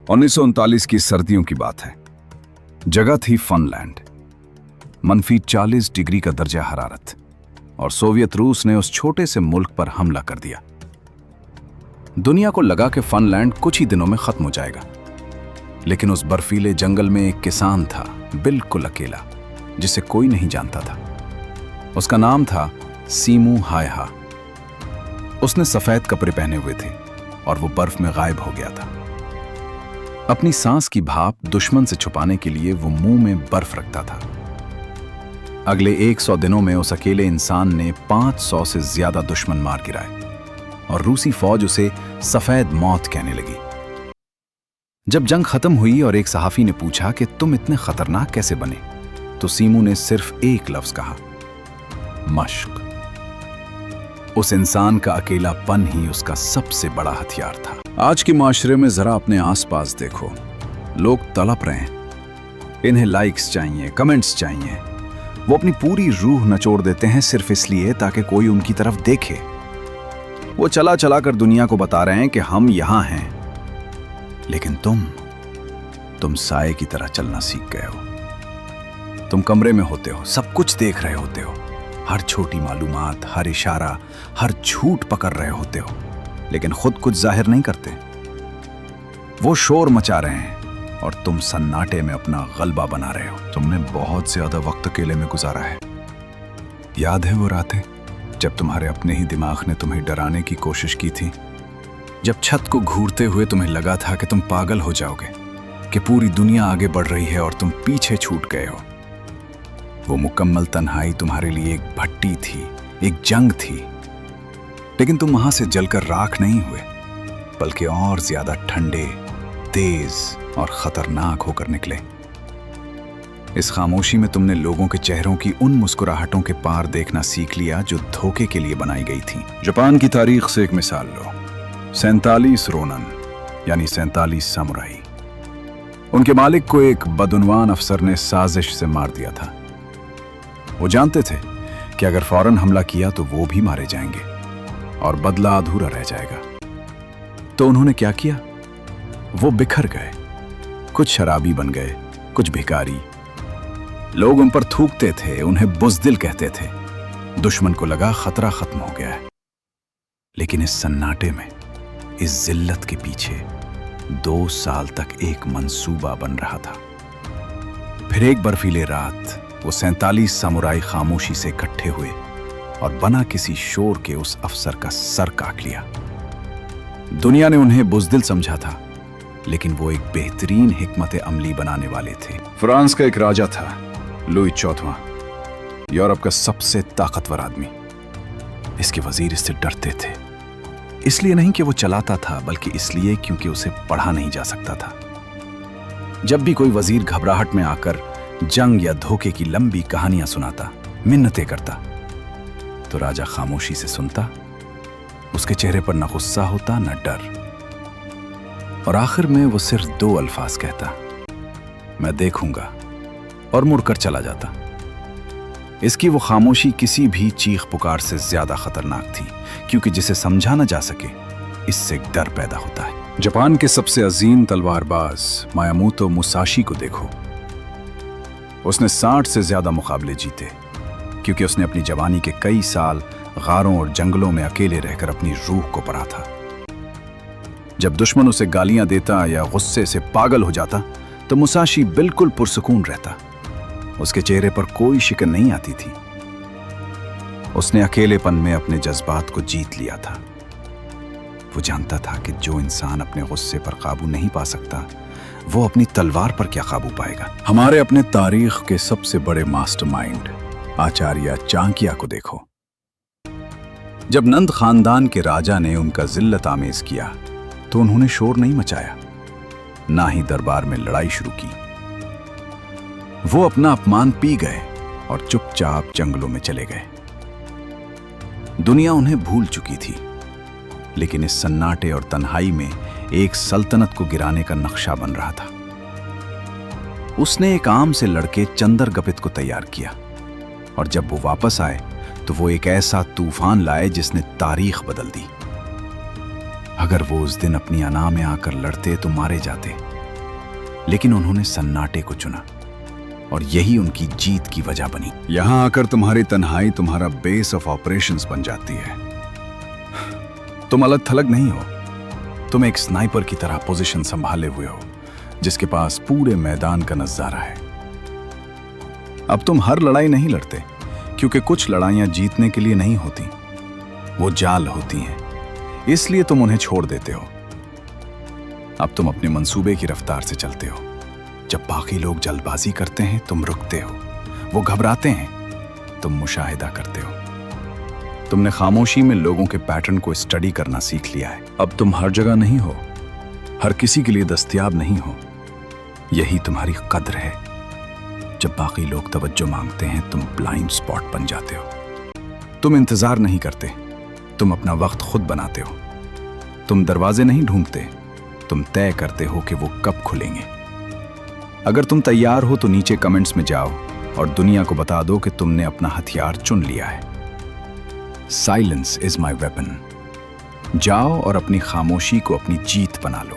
1939 की सर्दियों की बात है। जगह थी फनलैंड। -40 डिग्री का दर्जा हरारत और सोवियत रूस ने उस छोटे से मुल्क पर हमला कर दिया। दुनिया को लगा कि फनलैंड कुछ ही दिनों में खत्म हो जाएगा, लेकिन उस बर्फीले जंगल में एक किसान था, बिल्कुल अकेला, जिसे कोई नहीं जानता था। उसका नाम था सीमू हायहा। उसने सफेद कपड़े पहने हुए थे और वो बर्फ में गायब हो गया था। अपनी सांस की भाप दुश्मन से छुपाने के लिए वो मुंह में बर्फ रखता था। अगले 100 दिनों में उस अकेले इंसान ने 500 से ज्यादा दुश्मन मार गिराए और रूसी फौज उसे सफेद मौत कहने लगी। जब जंग खत्म हुई और एक सहाफी ने पूछा कि तुम इतने खतरनाक कैसे बने, तो सीमू ने सिर्फ एक लफ्ज कहा, मश्क। उस इंसान का अकेलापन ही उसका सबसे बड़ा हथियार था। आज के माशरे में जरा अपने आसपास देखो, लोग तड़प रहे हैं, इन्हें लाइक्स चाहिए, कमेंट्स चाहिए। वो अपनी पूरी रूह नचोड़ देते हैं सिर्फ इसलिए ताकि कोई उनकी तरफ देखे। वो चला चला कर दुनिया को बता रहे हैं कि हम यहां हैं, लेकिन तुम साए की तरह चलना सीख गए हो। तुम कमरे में होते हो, सब कुछ देख रहे होते हो, हर छोटी मालूमात, हर इशारा, हर झूठ पकड़ रहे होते हो, लेकिन खुद कुछ जाहिर नहीं करते। वो शोर मचा रहे हैं और तुम सन्नाटे में अपना गलबा बना रहे हो। तुमने बहुत ज्यादा वक्त अकेले में गुजारा है। याद है वो रातें जब तुम्हारे अपने ही दिमाग ने तुम्हें डराने की कोशिश की थी, जब छत को घूरते हुए तुम्हें लगा था कि तुम पागल हो जाओगे, कि पूरी दुनिया आगे बढ़ रही है और तुम पीछे छूट गए हो। वो मुकम्मल तन्हाई तुम्हारे लिए एक भट्टी थी, एक जंग थी, लेकिन तुम वहां से जलकर राख नहीं हुए, बल्कि और ज्यादा ठंडे, तेज और खतरनाक होकर निकले। इस खामोशी में तुमने लोगों के चेहरों की उन मुस्कुराहटों के पार देखना सीख लिया जो धोखे के लिए बनाई गई थी। जापान की तारीख से एक मिसाल लो। 47 रोनन यानी 47 सामुराई। उनके मालिक को एक बदउनवान अफसर ने साजिश से मार दिया था। वो जानते थे कि अगर फौरन हमला किया तो वो भी मारे जाएंगे और बदला अधूरा रह जाएगा। तो उन्होंने क्या किया? वो बिखर गए, कुछ शराबी बन गए, कुछ भिखारी। लोग उन पर थूकते थे, उन्हें बुज़दिल कहते थे। दुश्मन को लगा खतरा खत्म हो गया है, लेकिन इस सन्नाटे में, इस जिल्लत के पीछे 2 साल तक एक मंसूबा बन रहा था। फिर एक बर्फीले रात वो 47 सामुराई खामोशी से इकट्ठे हुए और बना किसी शोर के उस अफसर का सर काट लिया। दुनिया ने उन्हें बुज़दिल समझा था, लेकिन वो एक बेहतरीन हिकमत अमली बनाने वाले थे। फ्रांस का एक राजा था, लुई चौथवां, यूरोप का सबसे ताकतवर आदमी। इसके वजीर इससे डरते थे, इसलिए नहीं कि वो चलाता था, बल्कि इसलिए क्योंकि उसे पढ़ा नहीं जा सकता था। जब भी कोई वजीर घबराहट में आकर जंग या धोखे की लंबी कहानियां सुनाता, मिन्नतें करता, तो राजा खामोशी से सुनता। उसके चेहरे पर न गुस्सा होता, न डर, और आखिर में वो सिर्फ 2 अल्फाज कहता, मैं देखूंगा, और मुड़कर चला जाता। इसकी वो खामोशी किसी भी चीख पुकार से ज्यादा खतरनाक थी, क्योंकि जिसे समझा न जा सके, इससे डर पैदा होता है। जापान के सबसे अजीम तलवारबाज मायामोतो मुसाशी को देखो। उसने 60 से ज्यादा मुकाबले जीते, क्योंकि उसने अपनी जवानी के कई साल गारों और जंगलों में अकेले रहकर अपनी रूह को पढ़ा था। जब दुश्मन उसे गालियां देता या गुस्से से पागल हो जाता, तो मुसाशी बिल्कुल पुरसुकून रहता। उसके चेहरे पर कोई शिकन नहीं आती थी। उसने अकेलेपन में अपने जज्बात को जीत लिया था। वो जानता था कि जो इंसान अपने गुस्से पर काबू नहीं पा सकता, वो अपनी तलवार पर क्या काबू पाएगा। हमारे अपने तारीख के सबसे बड़े मास्टरमाइंड आचार्य चाणक्य को देखो। जब नंद खानदान के राजा ने उनका जिल्लत आमेज किया, तो उन्होंने शोर नहीं मचाया, ना ही दरबार में लड़ाई शुरू की। वो अपना अपमान पी गए और चुपचाप जंगलों में चले गए। दुनिया उन्हें भूल चुकी थी, लेकिन इस सन्नाटे और तन्हाई में एक सल्तनत को गिराने का नक्शा बन रहा था। उसने एक आम से लड़के चंदर गपित को तैयार किया, और जब वो वापस आए तो वो एक ऐसा तूफान लाए जिसने तारीख बदल दी। अगर वो उस दिन अपनी अना में आकर लड़ते तो मारे जाते, लेकिन उन्होंने सन्नाटे को चुना और यही उनकी जीत की वजह बनी। यहां आकर तुम्हारी तन्हाई तुम्हारा बेस ऑफ ऑपरेशंस बन जाती है। तुम अलग थलग नहीं हो, तुम एक स्नाइपर की तरह पोजीशन संभाले हुए हो जिसके पास पूरे मैदान का नजारा है। अब तुम हर लड़ाई नहीं लड़ते, क्योंकि कुछ लड़ाइयां जीतने के लिए नहीं होती, वो जाल होती हैं, इसलिए तुम उन्हें छोड़ देते हो। अब तुम अपने मंसूबे की रफ्तार से चलते हो। जब बाकी लोग जल्दबाजी करते हैं तुम रुकते हो, वो घबराते हैं तुम मुशाहिदा करते हो। तुमने खामोशी में लोगों के पैटर्न को स्टडी करना सीख लिया है। अब तुम हर जगह नहीं हो, हर किसी के लिए दस्तयाब नहीं हो। यही तुम्हारी कद्र है। जब बाकी लोग तवज्जो मांगते हैं तुम ब्लाइंड स्पॉट बन जाते हो। तुम इंतजार नहीं करते, तुम अपना वक्त खुद बनाते हो। तुम दरवाजे नहीं ढूंढते, तुम तय करते हो कि वो कब खुलेंगे। अगर तुम तैयार हो तो नीचे कमेंट्स में जाओ और दुनिया को बता दो कि तुमने अपना हथियार चुन लिया है। Silence is my weapon. जाओ और अपनी खामोशी को अपनी जीत बना लो।